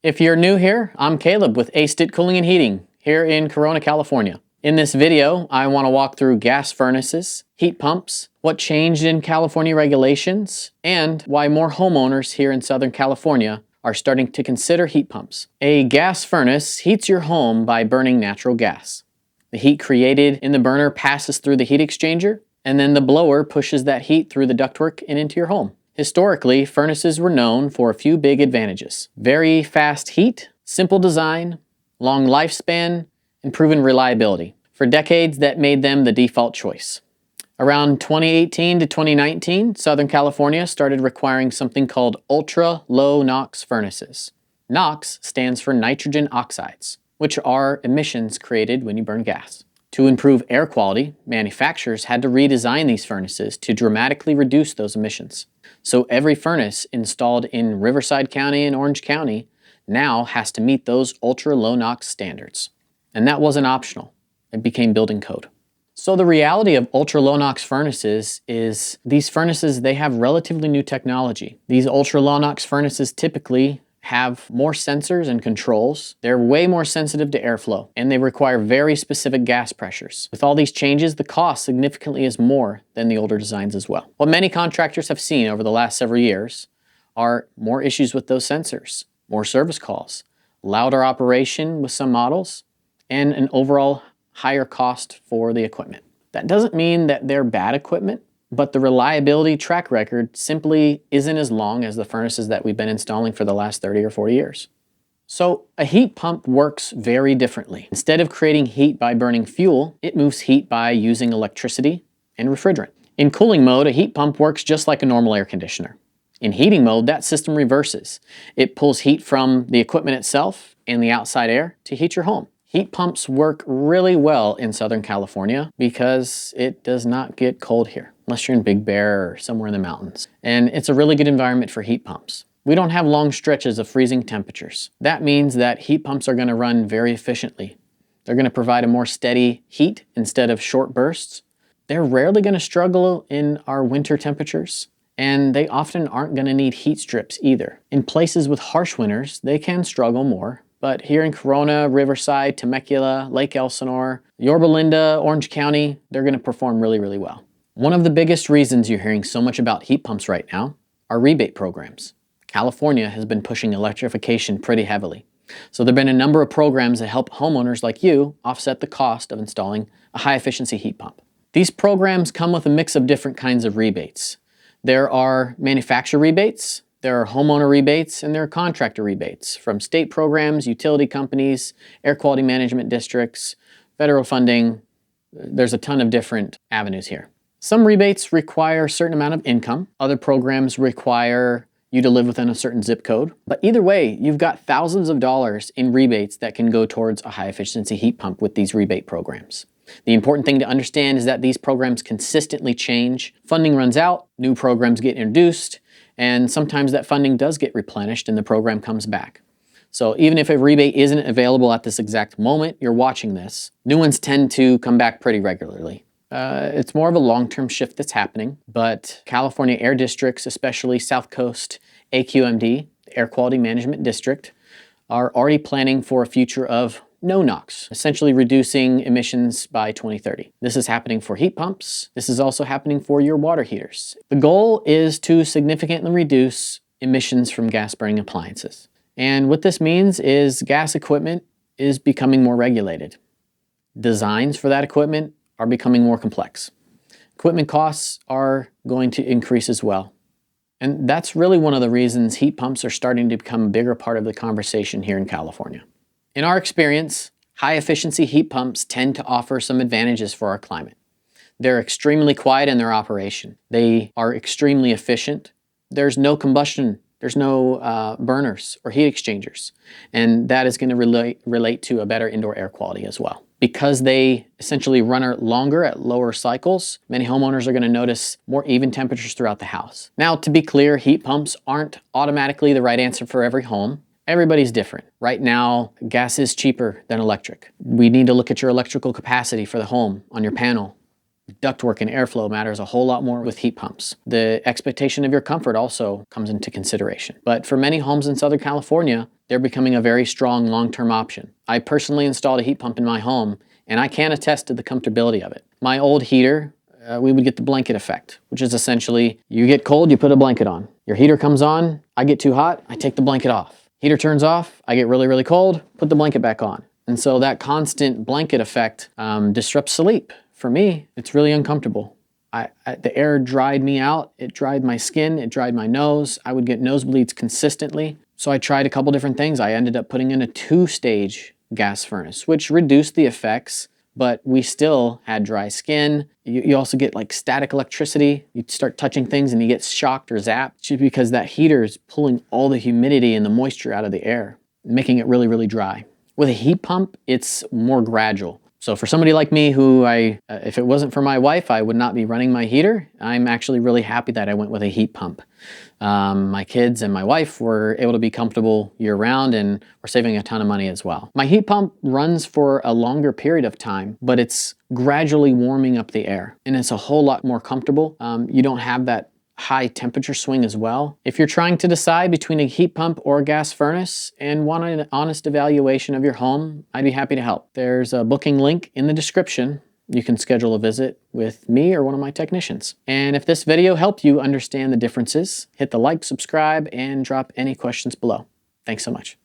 If you're new here, I'm Caleb with A-Stit Cooling and Heating here in Corona, California. In this video, I want to walk through gas furnaces, heat pumps, what changed in California regulations, and why more homeowners here in Southern California are starting to consider heat pumps. A gas furnace heats your home by burning natural gas. The heat created in the burner passes through the heat exchanger, and then the blower pushes that heat through the ductwork and into your home. Historically, furnaces were known for a few big advantages: very fast heat, simple design, long lifespan, and proven reliability. For decades, that made them the default choice. Around 2018 to 2019, Southern California started requiring something called ultra-low NOx furnaces. NOx stands for nitrogen oxides, which are emissions created when you burn gas. To improve air quality, manufacturers had to redesign these furnaces to dramatically reduce those emissions. So every furnace installed in Riverside County and Orange County now has to meet those ultra-low NOx standards. And that wasn't optional. It became building code. So the reality of ultra-low NOx furnaces is these furnaces, they have relatively new technology. These ultra-low NOx furnaces typically have more sensors and controls. They're way more sensitive to airflow, and they require very specific gas pressures. With all these changes, the cost significantly is more than the older designs as well. What many contractors have seen over the last several years are more issues with those sensors, more service calls, louder operation with some models, and an overall higher cost for the equipment. That doesn't mean that they're bad equipment, but the reliability track record simply isn't as long as the furnaces that we've been installing for the last 30 or 40 years. So a heat pump works very differently. Instead of creating heat by burning fuel, it moves heat by using electricity and refrigerant. In cooling mode, a heat pump works just like a normal air conditioner. In heating mode, that system reverses. It pulls heat from the equipment itself and the outside air to heat your home. Heat pumps work really well in Southern California because it does not get cold here, unless you're in Big Bear or somewhere in the mountains. And it's a really good environment for heat pumps. We don't have long stretches of freezing temperatures. That means that heat pumps are going to run very efficiently. They're going to provide a more steady heat instead of short bursts. They're rarely going to struggle in our winter temperatures, and they often aren't going to need heat strips either. In places with harsh winters, they can struggle more. But here in Corona, Riverside, Temecula, Lake Elsinore, Yorba Linda, Orange County, they're going to perform really, really well. One of the biggest reasons you're hearing so much about heat pumps right now are rebate programs. California has been pushing electrification pretty heavily. So there have been a number of programs that help homeowners like you offset the cost of installing a high-efficiency heat pump. These programs come with a mix of different kinds of rebates. There are manufacturer rebates, there are homeowner rebates, and there are contractor rebates from state programs, utility companies, air quality management districts, federal funding. There's a ton of different avenues here. Some rebates require a certain amount of income. Other programs require you to live within a certain zip code. But either way, you've got thousands of dollars in rebates that can go towards a high-efficiency heat pump with these rebate programs. The important thing to understand is that these programs consistently change. Funding runs out, new programs get introduced, and sometimes that funding does get replenished and the program comes back. So even if a rebate isn't available at this exact moment you're watching this, new ones tend to come back pretty regularly. It's more of a long-term shift that's happening, but California air districts, especially South Coast AQMD, the Air Quality Management District, are already planning for a future of no NOx, essentially reducing emissions by 2030. This is happening for heat pumps. This is also happening for your water heaters. The goal is to significantly reduce emissions from gas-burning appliances. And what this means is gas equipment is becoming more regulated. Designs for that equipment are becoming more complex. Equipment costs are going to increase as well. And that's really one of the reasons heat pumps are starting to become a bigger part of the conversation here in California. In our experience, high-efficiency heat pumps tend to offer some advantages for our climate. They're extremely quiet in their operation. They are extremely efficient. There's no combustion. There's no burners or heat exchangers. And that is going to relate to a better indoor air quality as well. Because they essentially run longer at lower cycles, many homeowners are going to notice more even temperatures throughout the house. Now, to be clear, heat pumps aren't automatically the right answer for every home. Everybody's different. Right now, gas is cheaper than electric. We need to look at your electrical capacity for the home on your panel Ductwork and airflow matters a whole lot more with heat pumps. The expectation of your comfort also comes into consideration. But for many homes in Southern California, they're becoming a very strong long-term option. I personally installed a heat pump in my home, and I can attest to the comfortability of it. My old heater, we would get the blanket effect, which is essentially you get cold, you put a blanket on. Your heater comes on, I get too hot, I take the blanket off. Heater turns off, I get really, really cold, put the blanket back on. And so that constant blanket effect disrupts sleep. For me, it's really uncomfortable. The air dried me out, it dried my skin, it dried my nose. I would get nosebleeds consistently. So I tried a couple different things. I ended up putting in a 2-stage gas furnace, which reduced the effects, but we still had dry skin. You also get like static electricity. You start touching things and you get shocked or zapped just because that heater is pulling all the humidity and the moisture out of the air, making it really, really dry. With a heat pump, it's more gradual. So for somebody like me who if it wasn't for my wife, I would not be running my heater. I'm actually really happy that I went with a heat pump. My kids and my wife were able to be comfortable year-round, and we're saving a ton of money as well. My heat pump runs for a longer period of time, but it's gradually warming up the air, and it's a whole lot more comfortable. You don't have that high temperature swing as well. If you're trying to decide between a heat pump or a gas furnace and want an honest evaluation of your home, I'd be happy to help. There's a booking link in the description. You can schedule a visit with me or one of my technicians. And if this video helped you understand the differences, hit the like, subscribe, and drop any questions below. Thanks so much.